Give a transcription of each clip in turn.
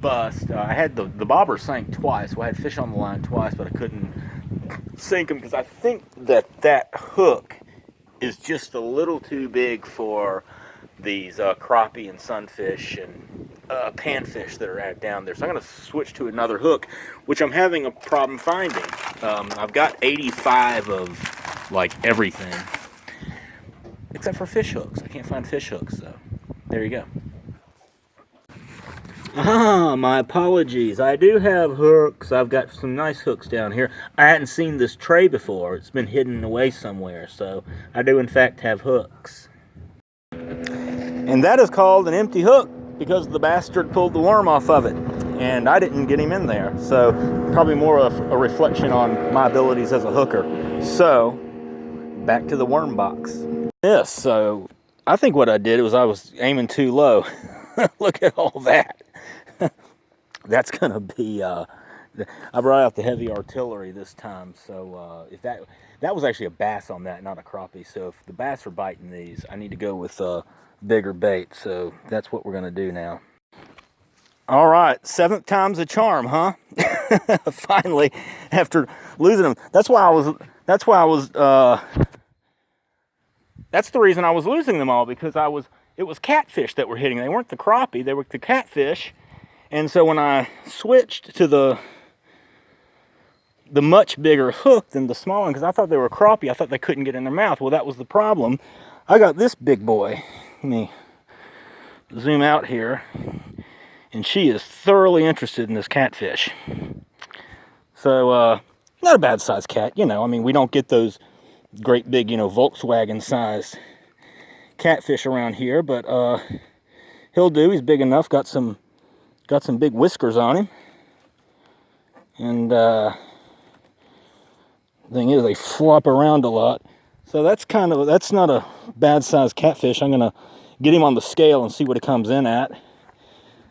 bust. I had the bobber sank twice. Well, I had fish on the line twice, but I couldn't sink them because I think that hook is just a little too big for these crappie and sunfish and panfish that are down there. So I'm going to switch to another hook, which I'm having a problem finding. I've got 85 of like everything, except for fish hooks. I can't find fish hooks, so there you go. My apologies. I do have hooks. I've got some nice hooks down here. I hadn't seen this tray before. It's been hidden away somewhere, so I do in fact have hooks. And that is called an empty hook because the bastard pulled the worm off of it, and I didn't get him in there. So probably more of a reflection on my abilities as a hooker. So back to the worm box. Yes, so I think what I did was I was aiming too low. Look at all that. That's gonna be I brought out the heavy artillery this time, so if that was actually a bass on that, not a crappie. So if the bass are biting these, I need to go with bigger bait. So that's what we're gonna do now. All right, 7th time's a charm, huh? Finally, after losing them. That's the reason I was losing them all, because it was catfish that were hitting. They weren't the crappie, they were the catfish. And so when I switched to the much bigger hook than the small one, because I thought they were crappie, I thought they couldn't get in their mouth. Well, that was the problem. I got this big boy. Let me zoom out here. And she is thoroughly interested in this catfish. So, not a bad sized cat, I mean, we don't get those great big, Volkswagen sized catfish around here, but he'll do. He's big enough, got some big whiskers on him. And thing is, they flop around a lot. So that's not a bad sized catfish. I'm gonna get him on the scale and see what it comes in at.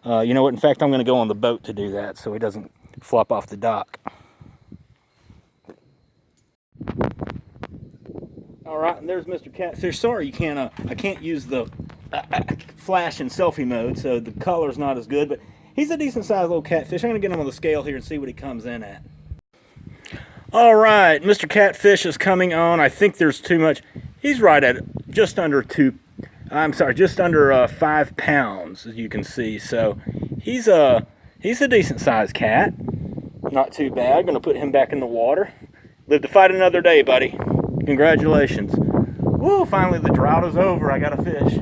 You know what, in fact, I'm gonna go on the boat to do that so he doesn't flop off the dock. All right, and there's Mr. Catfish. Sorry, I can't use the flash in selfie mode, so the color's not as good, but he's a decent sized little catfish. I'm gonna get him on the scale here and see what he comes in at. All right, Mr. Catfish is coming on. I think there's too much. He's right at just under 5 pounds, as you can see. So he's a decent sized cat. Not too bad. Gonna put him back in the water. Live to fight another day, buddy. Congratulations. Woo, finally the drought is over. I got a fish.